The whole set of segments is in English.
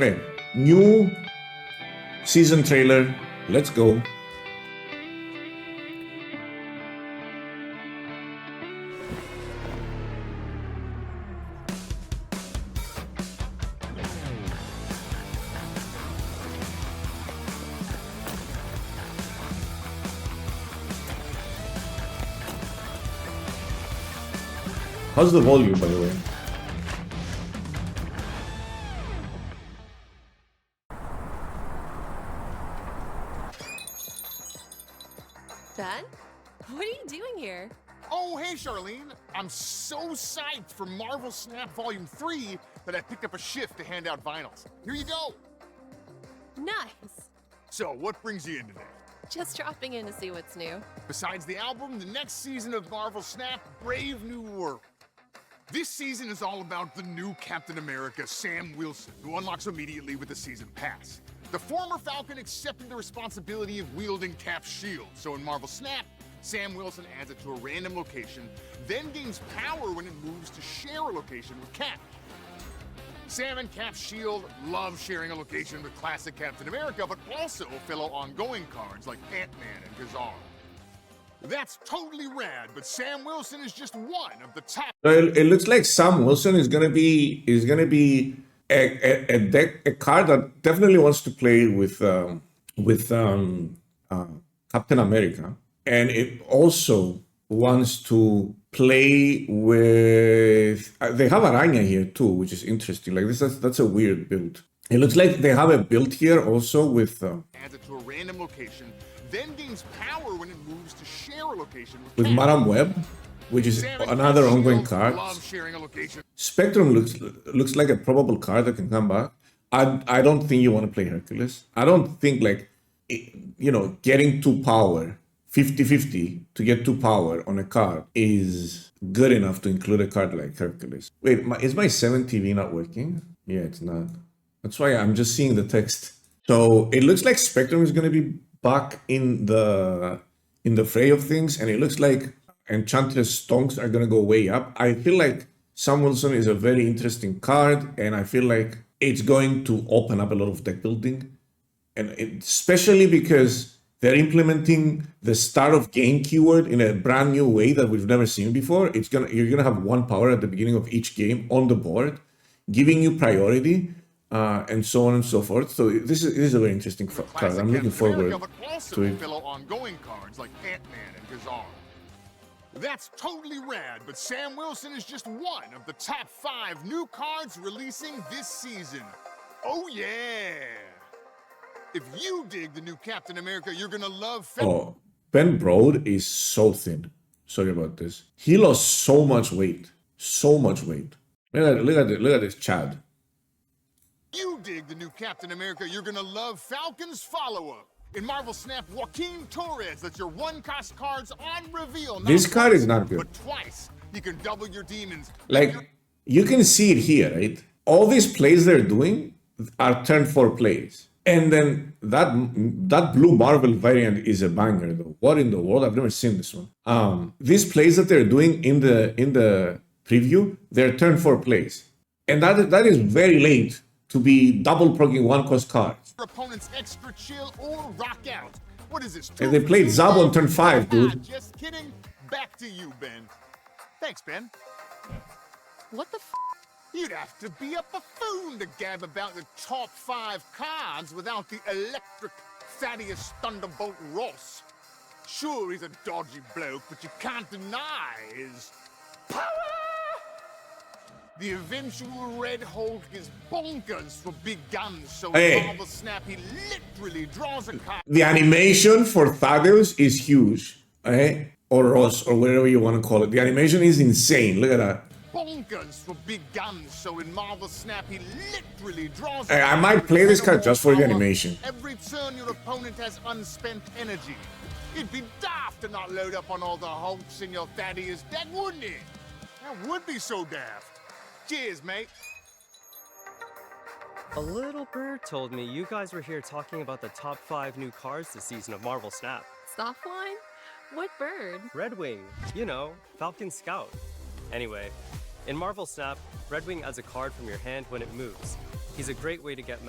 Okay, new season trailer. Let's go. How's the volume, by the way? Ben? What are you doing here? Oh, hey, Charlene. I'm so psyched for Marvel Snap Volume 3 that I picked up a shift to hand out vinyls. Here you go. Nice. So, what brings you in today? Just dropping in to see what's new. Besides the album, the next season of Marvel Snap, Brave New World. This season is all about the new Captain America, Sam Wilson, who unlocks immediately with the season pass. The former Falcon accepted the responsibility of wielding Cap's shield, so in Marvel Snap, Sam Wilson adds it to a random location, then gains power when it moves to share a location with Cap. Sam and Cap's shield love sharing a location with classic Captain America, but also fellow ongoing cards like Ant-Man and Kazar. That's totally rad, but Sam Wilson is just one of the top. It looks like Sam Wilson is gonna be a card that definitely wants to play with Captain America, and it also wants to play with. They have Aranya here too, which is interesting. Like that's a weird build. It looks like they have a build here also with. Adds it to a random location, then gains power when it moves to share a location with Madam Web, which is another ongoing card. Spectrum looks like a probable card that can come back. I don't think you want to play Hercules. I don't think getting 2 power, 50-50 to get 2 power on a card is good enough to include a card like Hercules. Wait, is my 7 TV not working? Yeah, it's not. That's why I'm just seeing the text. So it looks like Spectrum is going to be back in the fray of things, and it looks like Enchantress Stonks are gonna go way up. I feel like Sam Wilson is a very interesting card, and I feel like it's going to open up a lot of deck building, and especially because they're implementing the start of game keyword in a brand new way that we've never seen before. You're gonna have 1 power at the beginning of each game on the board, giving you priority. And so on and so forth. So this is a very interesting card. I'm looking forward to it. Fellow ongoing cards like Ant-Man and Kazar. That's totally rad, but Sam Wilson is just one of the top 5 new cards releasing this season. Oh yeah! If you dig the new Captain America, you're gonna love. Oh, Ben Brode is so thin. Sorry about this. He lost so much weight. So much weight. Look at this Chad. You dig the new Captain America, you're gonna love Falcon's follow-up. In Marvel Snap, Joaquin Torres, that's your 1-cost cards on reveal. This card is not good. But twice, you can double your demons. Like, you can see it here, right? All these plays they're doing are turn 4 plays. And then that blue Marvel variant is a banger though. What in the world? I've never seen this one. These plays that they're doing in the preview, they're turn 4 plays. And that is very late to be double progging 1-cost cards. Your opponent's extra chill or rock out. What is this? And they played Zab on turn 5, dude. Just kidding. Back to you, Ben. Thanks, Ben. What the f? You'd have to be a buffoon to gab about the top 5 cards without the electric Thaddeus Thunderbolt Ross. Sure, he's a dodgy bloke, but you can't deny his power! The eventual Red Hulk is bonkers for big guns, so in Marvel Snap, he literally draws a card. The animation for Thaddeus is huge, or Ross, or whatever you want to call it. The animation is insane. Look at that. Bonkers for big guns, so in Marvel Snap, he literally draws a card. I might play this card just for the animation. Every turn your opponent has unspent energy. It'd be daft to not load up on all the Hulks in your Thaddeus deck, wouldn't it? That would be so daft. Cheers, mate. A little bird told me you guys were here talking about the top 5 new cards this season of Marvel Snap. Softline? What bird? Redwing. You know, Falcon Scout. Anyway, in Marvel Snap, Redwing adds a card from your hand when it moves. He's a great way to get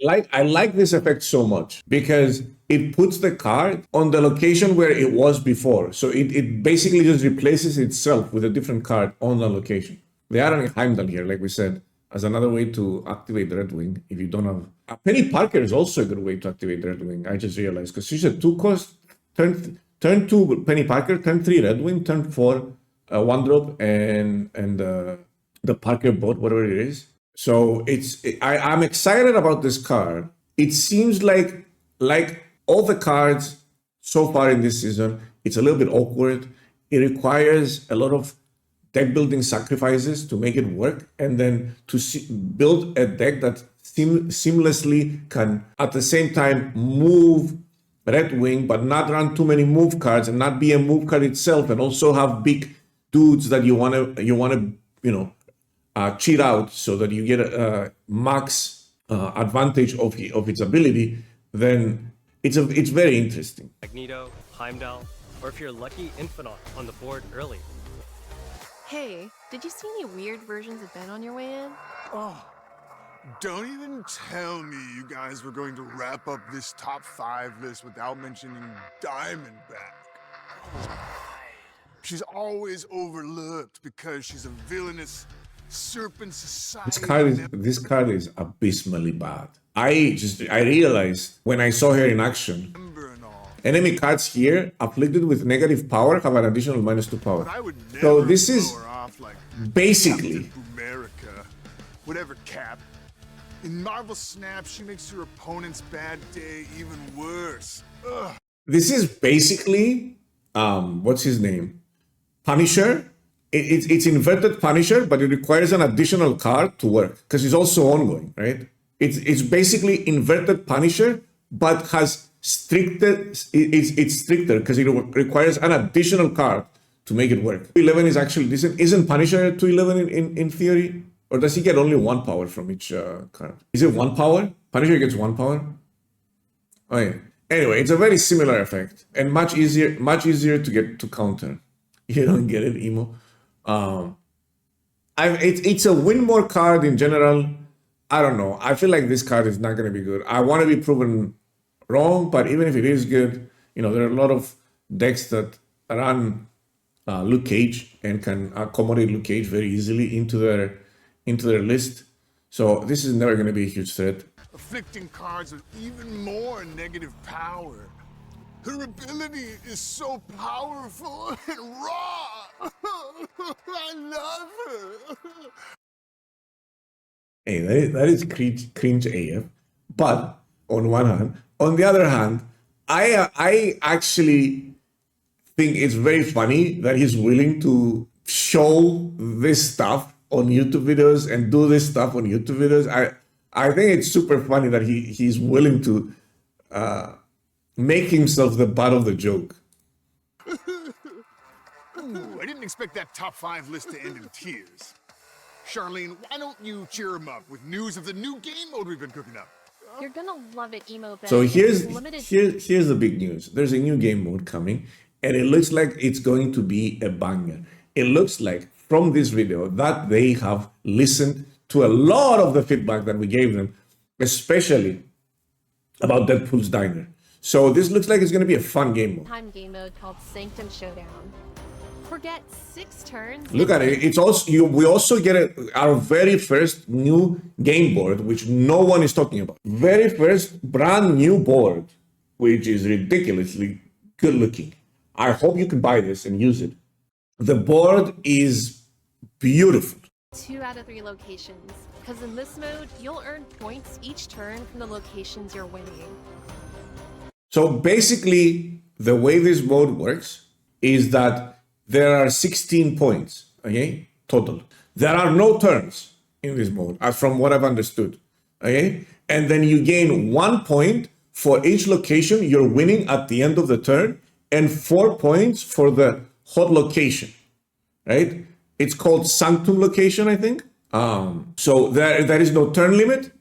I like this effect so much because it puts the card on the location where it was before. So it basically just replaces itself with a different card on the location. They are on Heimdall here, like we said, as another way to activate Redwing if you don't have... Penny Parker is also a good way to activate Redwing, I just realized, because she's a 2-cost, turn 2 Penny Parker, turn 3 Redwing, turn 4 one drop, and the Parker boat, whatever it is. So I'm excited about this card. It seems like all the cards so far in this season, it's a little bit awkward. It requires a lot of deck building sacrifices to make it work, and then to build a deck that seamlessly can at the same time move Redwing, but not run too many move cards and not be a move card itself, and also have big dudes that you wanna cheat out so that you get a max advantage of its ability. Then it's very interesting. Magneto, Heimdall, or if you're lucky, Infinite on the board early. Hey, did you see any weird versions of Ben on your way in? Oh, don't even tell me you guys were going to wrap up this top 5 list without mentioning Diamondback. She's always overlooked because she's a villainous serpent society. This card is abysmally bad. I realized when I saw her in action, enemy cards here afflicted with negative power have an additional -2 power. So this is basically America, whatever, Cap. In Marvel Snap, she makes her opponent's bad day even worse. Ugh. This is basically what's his name? Punisher. It's inverted Punisher, but it requires an additional card to work because it's also ongoing, right? It's basically inverted Punisher, but has it's stricter because it requires an additional card to make it work. 11 is actually decent. Isn't Punisher 211 in theory? Or does he get only 1 power from each card? Is it 1 power? Punisher gets 1 power? Oh yeah. Anyway, it's a very similar effect and much easier to get to counter. You don't get it, Emo. It's a win more card in general. I don't know. I feel like this card is not going to be good. I want to be proven wrong, but even if it is good, there are a lot of decks that run Luke Cage and can accommodate Luke Cage very easily into their list. So this is never going to be a huge threat. Afflicting cards with even more negative power. Her ability is so powerful and raw. I love her. Hey, that is cringe AF. But on one hand, on the other hand, I actually think it's very funny that he's willing to show this stuff on YouTube videos and do this stuff on YouTube videos. I think it's super funny that he's willing to make himself the butt of the joke. Ooh, I didn't expect that top 5 list to end in tears. Charlene, why don't you cheer him up with news of the new game mode we've been cooking up? You're gonna love it, Emo Ben. So here's the big news. There's a new game mode coming, and it looks like it's going to be a banger. It looks like from this video that they have listened to a lot of the feedback that we gave them, especially about Deadpool's Diner. So this looks like it's going to be a fun game mode. Time game mode called Sanctum Showdown. Forget 6 turns. Look at it. It's also we also get our very first new game board, which no one is talking about. Very first brand new board, which is ridiculously good looking. I hope you can buy this and use it. The board is beautiful. 2 out of 3 locations. Because in this mode, you'll earn points each turn from the locations you're winning. So basically, the way this mode works is that there are 16 points, okay, total. There are no turns in this mode, as from what I've understood, okay? And then you gain 1 point for each location you're winning at the end of the turn, and 4 points for the hot location, right? It's called Sanctum location, I think. So there is no turn limit.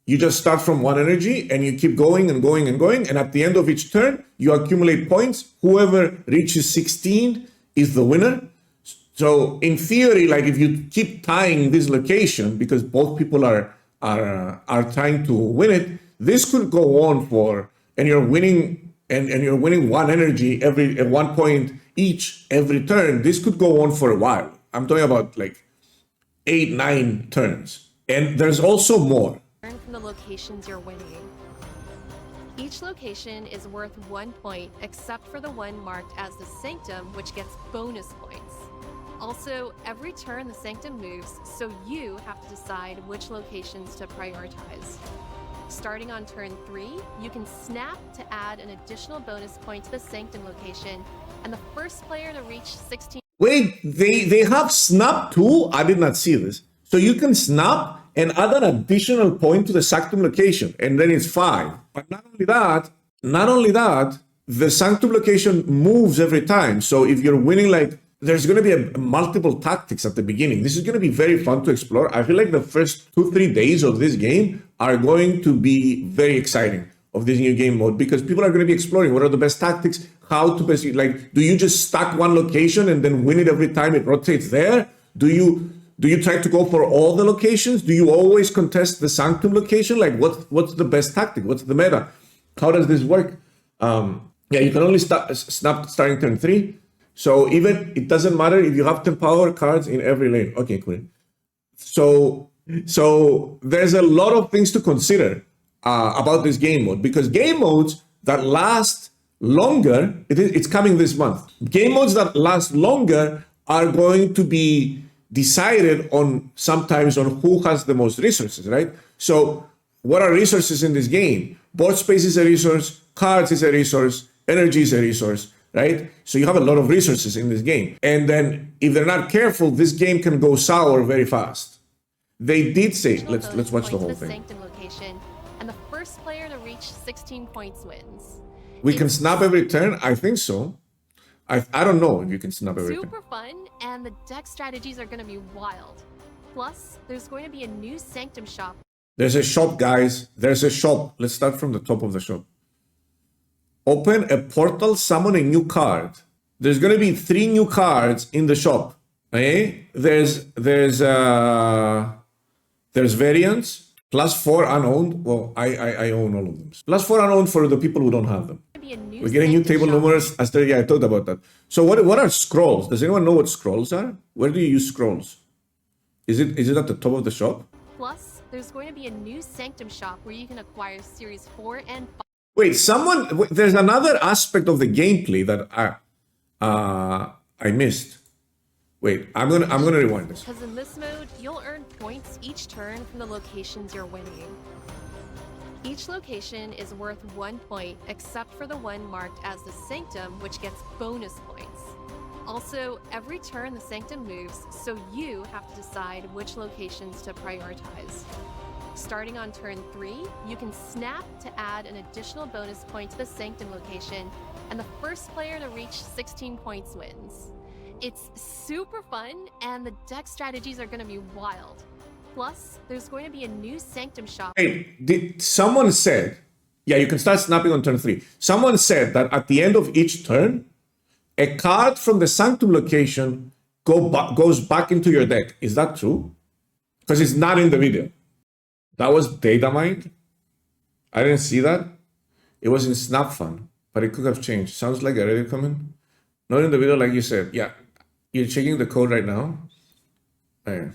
You just start from 1 energy and you keep going and going and going. And at the end of each turn, you accumulate points. Whoever reaches 16 is the winner. So in theory, like if you keep tying this location, because both people are are trying to win it, this could go on for, and you're winning, and you're winning one energy at 1 point each every turn. This could go on for a while. I'm talking about like 8, 9 turns. And there's also more. Learn from the locations you're winning. Each location is worth 1 point, except for the one marked as the Sanctum, which gets bonus points. Also, every turn the Sanctum moves, so you have to decide which locations to prioritize. Starting on turn 3, you can snap to add an additional bonus point to the Sanctum location, and the first player to reach 16... Wait, they have snap too? I did not see this. So you can snap and add an additional point to the Sanctum location, and then it's 5. But not only that, the Sanctum location moves every time. So if you're winning, like, there's going to be multiple tactics at the beginning. This is going to be very fun to explore. I feel like the first 2-3 days of this game are going to be very exciting of this new game mode, because people are going to be exploring what are the best tactics, how to best, like, do you just stack one location and then win it every time it rotates there? Do you try to go for all the locations? Do you always contest the Sanctum location? Like, what's the best tactic? What's the meta? How does this work? Yeah, you can only snap starting turn 3. So even it doesn't matter if you have 10 power cards in every lane. Okay, cool. So there's a lot of things to consider about this game mode, because game modes that last longer, it's coming this month. Game modes that last longer are going to be decided on sometimes on who has the most resources, right? So what are resources in this game? Board space is a resource, cards is a resource, energy is a resource, right? So you have a lot of resources in this game. And then if they're not careful, this game can go sour very fast. They did say, let's watch the whole thing. Sanctum location, and the first player to reach 16 points wins. We can snap every turn? I think so. I don't know if you can snap every turn. Super fun, and the deck strategies are going to be wild. Plus, there's going to be a new Sanctum shop. There's a shop, guys. There's a shop. Let's start from the top of the shop. Open a portal, summon a new card. There's going to be 3 new cards in the shop. Okay? There's variants, +4 unowned. Well, I own all of them. +4 unowned for the people who don't have them. We're getting new table numerous. Yeah, I talked about that. So what are scrolls? Does anyone know what scrolls are? Where do you use scrolls? Is it at the top of the shop? Plus, there's going to be a new Sanctum shop where you can acquire Series 4 and 5. Wait, there's another aspect of the gameplay that I missed. Wait, I'm gonna rewind this. Because in this mode, you'll earn points each turn from the locations you're winning. Each location is worth 1 point, except for the one marked as the Sanctum, which gets bonus points. Also, every turn the Sanctum moves, so you have to decide which locations to prioritize. Starting on turn 3, you can snap to add an additional bonus point to the Sanctum location, and the first player to reach 16 points wins. It's super fun, and the deck strategies are going to be wild. Plus, there's going to be a new Sanctum shop. Hey, someone said, yeah, you can start snapping on turn 3. Someone said that at the end of each turn, a card from the Sanctum location goes back into your deck. Is that true? Because it's not in the video. That was data mined. I didn't see that. It was in Snap Fun, but it could have changed. Sounds like a Reddit comment. Not in the video, like you said. Yeah, you're checking the code right now. Right.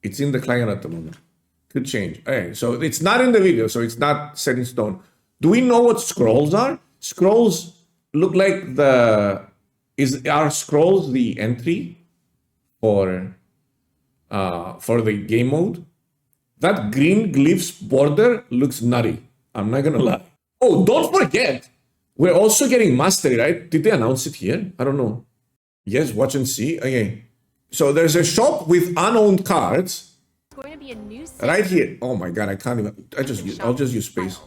It's in the client at the moment. Could change. Okay, so it's not in the video, so it's not set in stone. Do we know what scrolls are? Scrolls look like are scrolls the entry for the game mode? That green glyphs border looks nutty. I'm not gonna lie. Oh, don't forget, we're also getting mastery, right? Did they announce it here? I don't know. Yes, watch and see. Okay. So there's a shop with unowned cards. Going to be a new right here. Oh my god, I can't even. I'll just use space.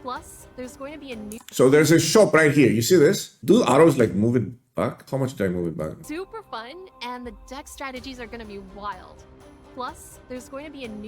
Plus, there's going to be a new. So there's a shop right here. You see this? Do arrows like move it back? How much do I move it back? Super fun, and the deck strategies are going to be wild. Plus, there's going to be a new.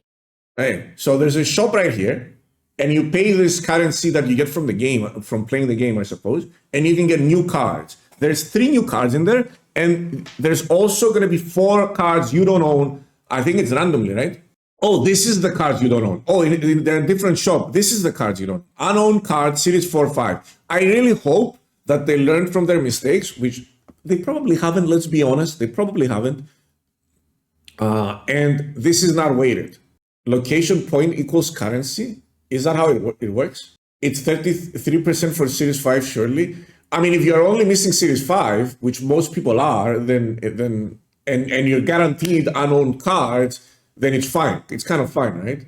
Hey, so there's a shop right here, and you pay this currency that you get from the game, from playing the game, I suppose, and you can get new cards. There's 3 new cards in there, and there's also going to be 4 cards you don't own. I think it's randomly, right? Oh, this is the cards you don't own. Oh, they're a different shop. This is the cards you don't own. Unowned cards, Series 4, 5. I really hope that they learned from their mistakes, which they probably haven't, let's be honest. They probably haven't. And this is not weighted. Location point equals currency. Is that how it works? It's 33% for Series 5, surely. I mean, if you're only missing Series 5, which most people are, then and you're guaranteed unowned cards, then it's fine. It's kind of fine, right?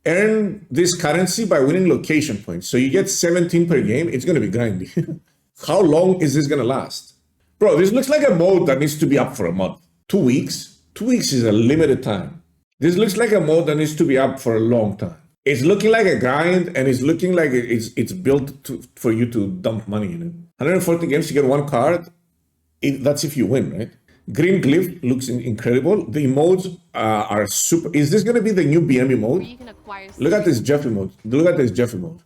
Earn this currency by winning location points. So you get 17 per game. It's going to be grindy. How long is this going to last? Bro, this looks like a mode that needs to be up for a month. 2 weeks? 2 weeks is a limited time. This looks like a mode that needs to be up for a long time. It's looking like a grind, and it's looking like it's built for you to dump money in it. 140 games to get one card. That's if you win, right? Green Glyph looks incredible. The emotes are super. Is this going to be the new BM emote? Look at this Jeff emote. Look at this Jeff emote.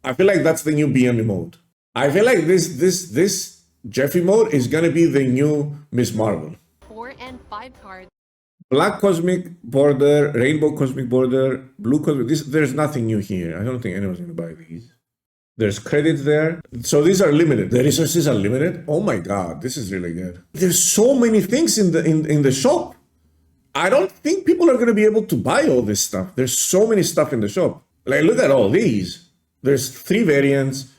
I feel like that's the new BM emote. I feel like this Jeff emote is going to be the new Miss Marvel. 4 and 5 cards. Black Cosmic Border, Rainbow Cosmic Border, Blue Cosmic. There's nothing new here. I don't think anyone's going to buy these. There's credits there. So these are limited. The resources are limited. Oh my God, this is really good. There's so many things in the shop. I don't think people are going to be able to buy all this stuff. There's so many stuff in the shop. Like, look at all these. There's 3 variants.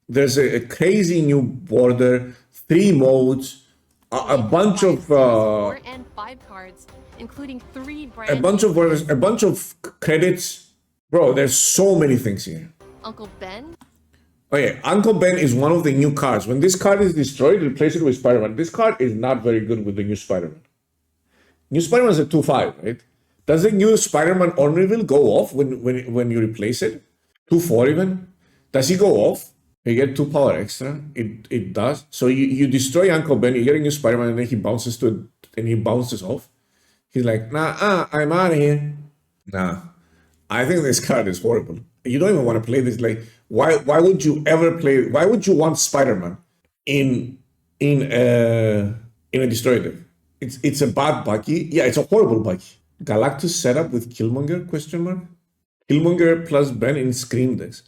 There's a crazy new border, 3 modes, a bunch of 4 and 5 cards, including 3 brand. A bunch of borders, a bunch of credits. Bro, there's so many things here. Uncle Ben. Oh yeah, Uncle Ben is one of the new cards. When this card is destroyed, replace it with Spider-Man. This card is not very good with the new Spider-Man. New Spider-Man is a 2/5, right? Does the new Spider-Man on reveal go off when you replace it? 2/4 even? Does he go off? You get 2 power extra. It does. So you destroy Uncle Ben, you get a new Spider-Man, and then he bounces to it, and he bounces off. He's like, I'm out of here. Nah. I think this card is horrible. You don't even want to play this. Like, why would you ever play? Why would you want Spider-Man in a destroy deck? It's a bad Bucky. Yeah, it's a horrible Bucky. Galactus setup with Killmonger? Question mark. Killmonger plus Ben in Scream decks.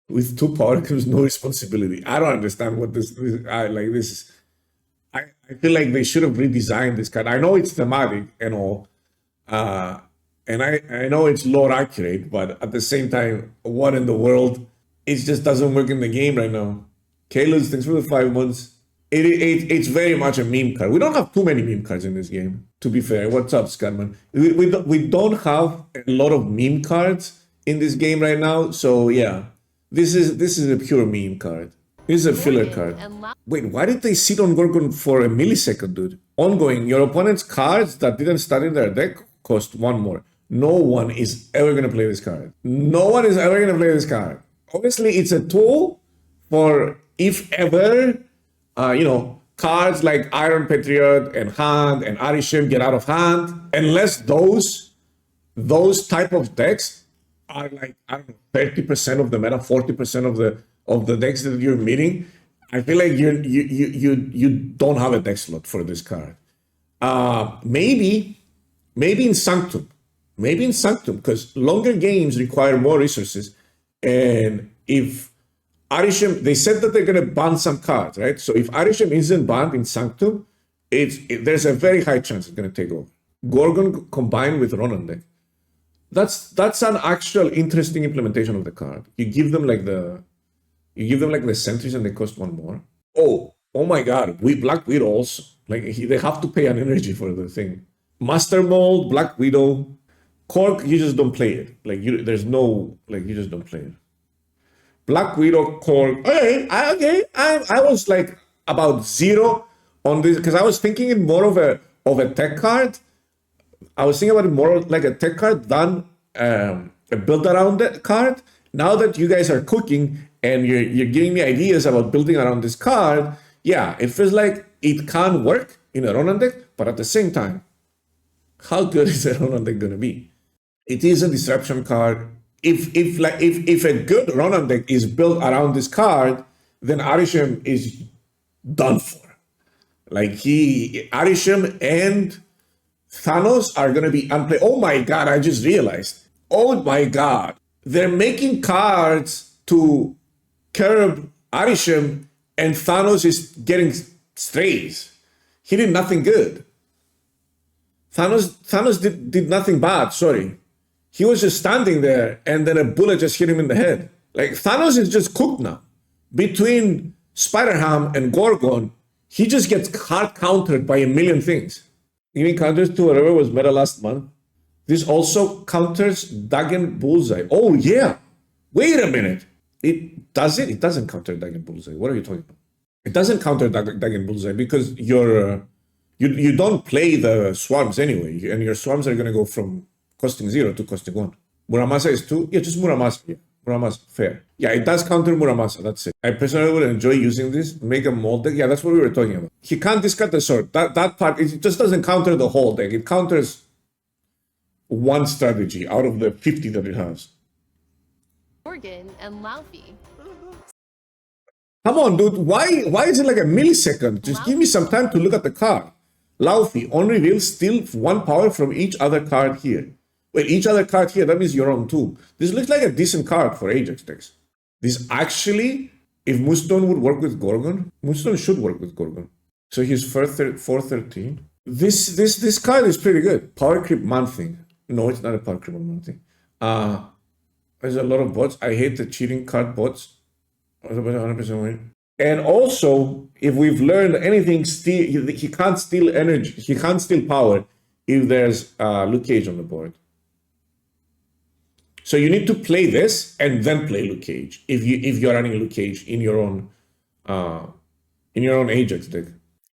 With 2 power comes no responsibility. I don't understand what this is. I feel like they should have redesigned this card. I know it's thematic and all. And I know it's lore accurate, but at the same time, what in the world? It just doesn't work in the game right now. Kalos, thanks for the 5 months. It's very much a meme card. We don't have too many meme cards in this game, to be fair. What's up, Scatman? We don't have a lot of meme cards in this game right now, so yeah. This is a pure meme card. This is a filler card. Wait, why did they sit on Gorgon for a millisecond, dude? Ongoing, your opponent's cards that didn't start in their deck cost 1 more. No one is ever going to play this card. No one is ever going to play this card. Obviously, it's a tool for, if ever, cards like Iron Patriot and Hand and Arishem get out of hand. Unless those type of decks are like, I don't know, 30% of the meta, 40% of the decks that you're meeting, I feel like you don't have a deck slot for this card. Maybe in Sanctum. Maybe in Sanctum, because longer games require more resources. And if Arishem, they said that they're going to ban some cards, right? So if Arishem isn't banned in Sanctum, there's a very high chance it's going to take over. Gorgon combined with Ronan deck. That's an actual interesting implementation of the card. You give them like the sentries and they cost 1 more. Oh my God, Black Widow also. Like they have to pay an energy for the thing. Master Mold, Black Widow. Cork, you just don't play it. Like you just don't play it. Black Widow, Cork. Okay. I was like about 0 on this because I was thinking it more of a tech card. I was thinking about it more like a tech card than a build around that card. Now that you guys are cooking and you're giving me ideas about building around this card, yeah, it feels like it can work in a Ronan deck, but at the same time, how good is a Ronan deck gonna be? It is a disruption card. If a good Ronan deck is built around this card, then Arishem is done for. Like Arishem and Thanos are gonna be unplayed. Oh my god, I just realized. Oh my god. They're making cards to curb Arishem, and Thanos is getting strays. He did nothing good. Thanos did nothing bad, sorry. He was just standing there and then a bullet just hit him in the head. Like, Thanos is just cooked now. Between Spider-Ham and Gorgon, he just gets hard countered by a million things. Giving counters to whatever was meta last month. This also counters Dagon Bullseye. Oh yeah, wait a minute. It doesn't counter Dagon Bullseye. What are you talking about? It doesn't counter Dagon Bullseye because you don't play the swarms anyway, and your swarms are going to go from costing 0 to costing 1. Muramasa is 2. Yeah, just Muramasa. Yeah, Muramasa, fair. Yeah, it does counter Muramasa, that's it. I personally would enjoy using this, make a mold deck. Yeah, that's what we were talking about. He can't discard the sword. That part, it just doesn't counter the whole deck. It counters one strategy out of the 50 that it has. Gorgon and Laufey. Come on, dude. Why is it like a millisecond? Just give me some time to look at the card. Laufey, on reveal, steal 1 power from each other card here. Wait, each other card here, that means your own too. This looks like a decent card for Ajax decks. This actually, if Moonstone would work with Gorgon, Moonstone should work with Gorgon. So he's 413. This card is pretty good. Power creep man thing. No, it's not a power creep man thing. There's a lot of bots. I hate the cheating card bots. 100% win. And also, if we've learned anything, he can't steal energy. He can't steal power if there's Luke Cage on the board. So you need to play this and then play Luke Cage if you're running Luke Cage in your own Ajax deck.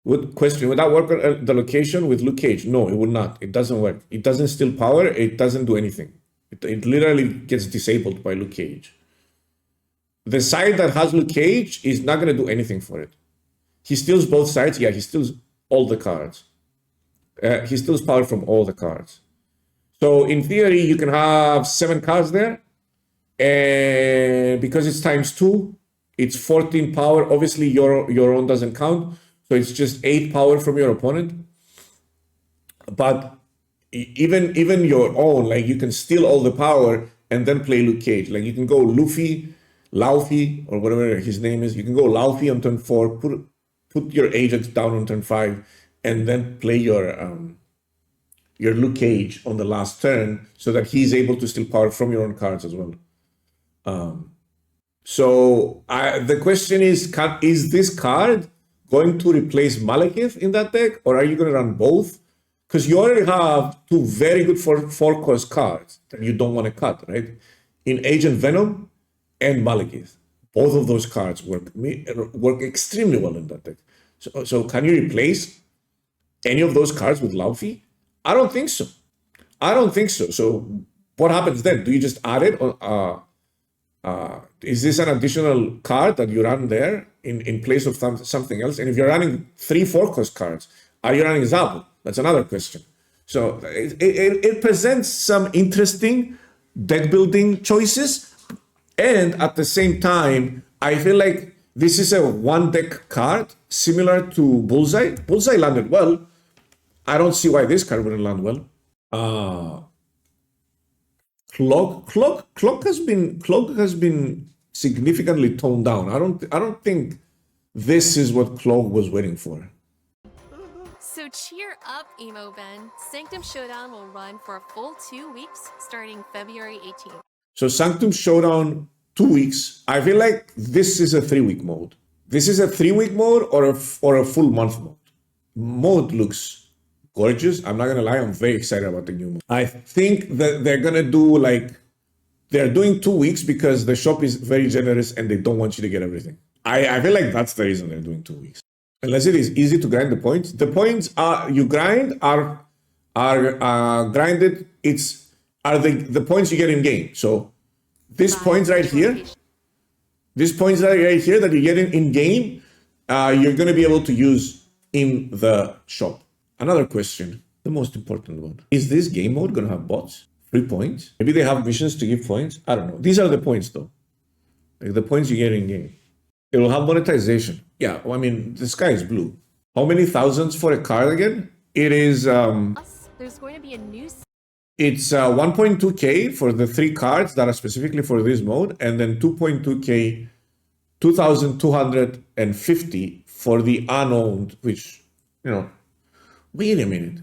Would that work on the location with Luke Cage? No, it would not. It doesn't work. It doesn't steal power. It doesn't do anything. It literally gets disabled by Luke Cage. The side that has Luke Cage is not going to do anything for it. He steals both sides. Yeah, he steals all the cards. He steals power from all the cards. So in theory, you can have 7 cards there. And because it's times 2, it's 14 power. Obviously, your own doesn't count. So it's just 8 power from your opponent. But even your own, like, you can steal all the power and then play Luke Cage. Like, you can go Laufey, or whatever his name is. You can go Laufey on turn 4, put your Ajax down on turn 5, and then play your Luke Cage on the last turn so that he's able to steal power from your own cards as well. So the question is this card going to replace Malekith in that deck, or are you going to run both? Because you already have 2 very good 4-cost cards that you don't want to cut, right? In Agent Venom and Malekith. Both of those cards work extremely well in that deck. So can you replace any of those cards with Laufey? I don't think so. So what happens then? Do you just add it? Is this an additional card that you run there in place of something else? And if you're running 3 4-cost cards, are you running Zabu? That's another question. So it presents some interesting deck building choices. And at the same time, I feel like this is a 1-deck card similar to Bullseye. Bullseye landed well. I don't see why this card wouldn't land well. Clock has been significantly toned down. I don't think this is what Clock was waiting for. So cheer up, Emo Ben. Sanctum Showdown will run for a full 2 weeks starting February 18th. So Sanctum Showdown, 2 weeks. I feel like this is a 3-week mode. This is a 3-week mode or a full month mode. Mode looks gorgeous. I'm not gonna lie, I'm very excited about the new mode. I think that they're gonna do they're doing 2 weeks because the shop is very generous and they don't want you to get everything. I feel like that's the reason they're doing 2 weeks. Unless it is easy to grind the points. The points you grind are grinded. Are the points you get in game. So these points right here, that you get in game, you're going to be able to use in the shop. Another question, the most important one. Is this game mode going to have bots? Free points? Maybe they have missions to give points? I don't know. These are the points though. Like the points you get in game. It will have monetization. Yeah, well, I mean, the sky is blue. How many thousands for a card again? It is... Plus, there's going to be a new It's 1.2K for the 3 cards that are specifically for this mode, and then 2.2K, 2,250 for the unowned, which, you know, wait a minute.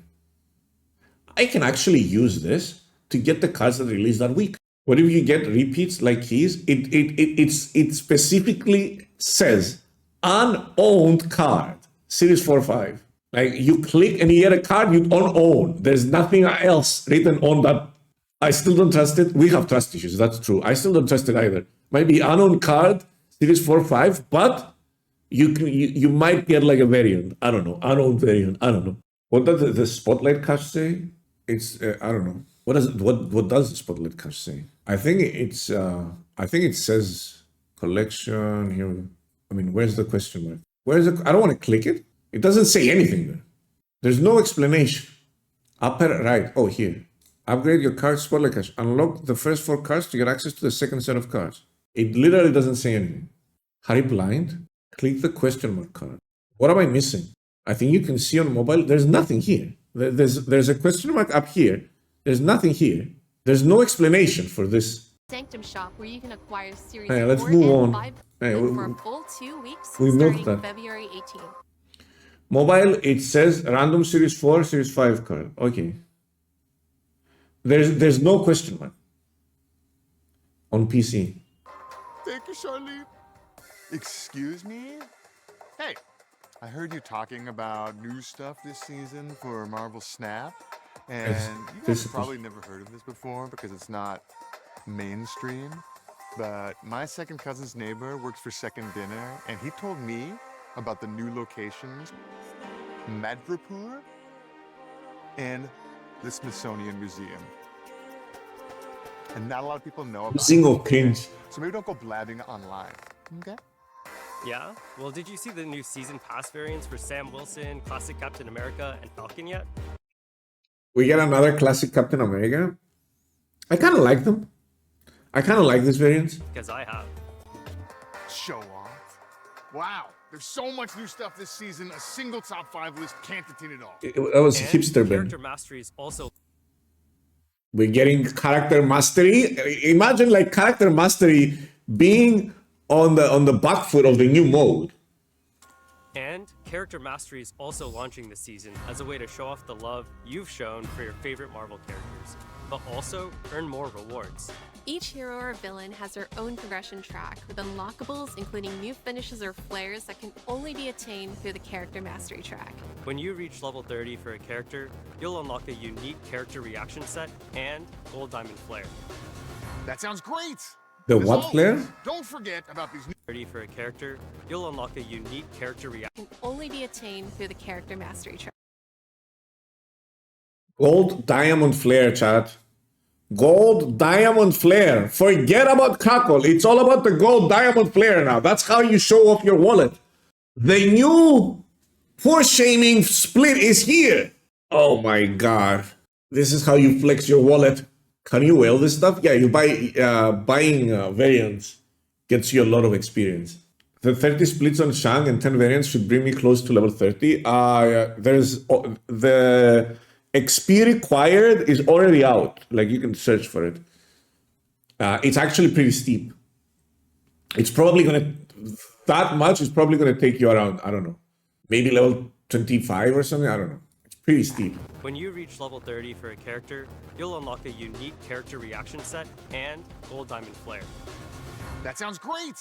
I can actually use this to get the cards that release that week. What if you get repeats like keys? It specifically says unowned card, Series 4-5. Like you click and you get a card you don't own. There's nothing else written on that. I still don't trust it. We have trust issues, that's true. I still don't trust it either. Might be unowned card, Series 4-5, but you might get like a variant. I don't know. Unowned variant. I don't know. What does the Spotlight cache say? It's I don't know. What does the Spotlight cache say? I think it says collection here. I mean, where's the question mark? Where's the? I don't want to click it. It doesn't say anything there. There's no explanation. Upper right. Oh, here. Upgrade your card Spotlight cache. Unlock the first 4 cards to get access to the second set of cards. It literally doesn't say anything. Harry Blind. Click the question mark card. What am I missing? I think you can see on mobile. There's nothing here. There's a question mark up here. There's nothing here. There's no explanation for this. Sanctum shop where you can acquire Series Hey, let's 4 move and on. 5 Hey, for a full 2 weeks we milked starting that. February 18th. Mobile, it says random Series 4, Series 5 card. Okay. There's no question mark on PC. Thank you, Charlene. Excuse me? Hey, I heard you talking about new stuff this season for Marvel Snap, and you guys have probably never heard of this before because it's not mainstream, but my second cousin's neighbor works for Second Dinner, and he told me about the new locations, Madripoor and the Smithsonian Museum. And not a lot of people know about Single it. cringe. So maybe don't go blabbing online, okay? Yeah? Well, did you see the new season pass variants for Sam Wilson, Classic Captain America, and Falcon yet? We get another classic Captain America. I kind of like them. I kind of like this variant. Because I have. Show off. Wow, there's so much new stuff this season, a single top 5 list can't contain it all. That was And hipster character Ben. mastery is also We're getting character mastery. Imagine like character mastery being on the back foot of the new mode. And character mastery is also launching this season as a way to show off the love you've shown for your favorite Marvel characters, but also earn more rewards. Each hero or villain has their own progression track with unlockables including new finishes or flares that can only be attained through the character mastery track. When you reach level 30 for a character, you'll unlock a unique character reaction set and gold diamond flare. That sounds great. The As what always, flare? Don't forget about these new 30 for a character, you'll unlock a unique character reaction. Can only be attained through the character mastery track. Gold diamond flare, chat. Gold diamond flare. Forget about Crackle. It's all about the gold diamond flare now. That's how you show off your wallet. The new poor shaming split is here. Oh my god. This is how you flex your wallet. Can you whale this stuff? Yeah, you buying variants gets you a lot of experience. The 30 splits on Shang and 10 variants should bring me close to level 30. There's the XP required is already out. Like you can search for it. It's actually pretty steep. It's probably gonna that much is probably gonna take you around, I don't know, maybe level 25 or something. I don't know. It's pretty steep. When you reach level 30 for a character, you'll unlock a unique character reaction set and gold diamond flare. That sounds great.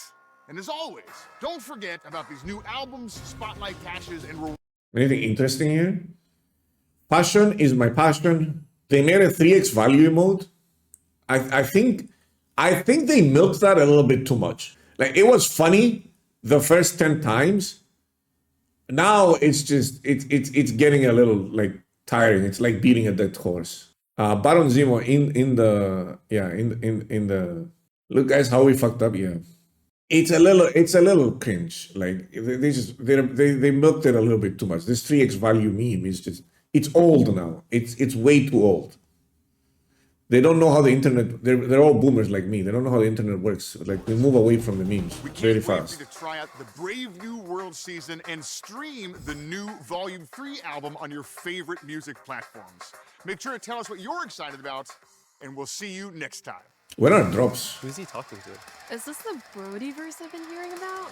And as always, don't forget about these new albums, spotlight caches, and rewards. Anything interesting here? Passion is my passion. They made a 3x value mode. I think they milked that a little bit too much. Like it was funny the first 10 times. Now it's just it's getting a little like tiring. It's like beating a dead horse. Baron Zemo in the look guys how we fucked up. Yeah. It's a little cringe. Like they milked it a little bit too much. This 3x value meme is just it's old now. It's way too old. They don't know how the internet. They're all boomers like me. They don't know how the internet works. Like we move away from the memes We can't very wait fast. for you to try out the Brave New World season and stream the new Volume 3 album on your favorite music platforms. Make sure to tell us what you're excited about, and we'll see you next time. Where are drops? Who's he talking to? Is this the Brodyverse I've been hearing about?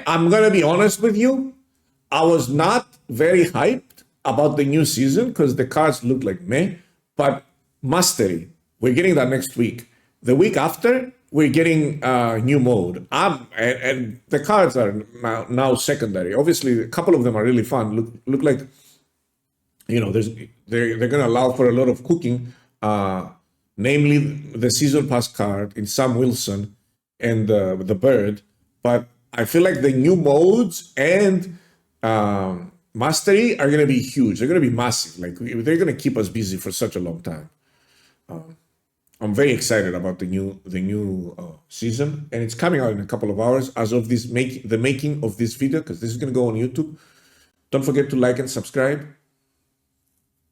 I'm gonna be honest with you. I was not very hyped about the new season because the cards looked like meh. But Mastery, we're getting that next week. The week after, we're getting new mode. And the cards are now secondary. Obviously, a couple of them are really fun. Look like, you know, they're gonna allow for a lot of cooking. Namely, the season pass card in Sam Wilson and the bird. But I feel like the new modes and Mastery are going to be huge. They're going to be massive. Like they're going to keep us busy for such a long time. I'm very excited about the new season, and it's coming out in a couple of hours as of the making of this video, because this is going to go on YouTube. Don't forget to like and subscribe.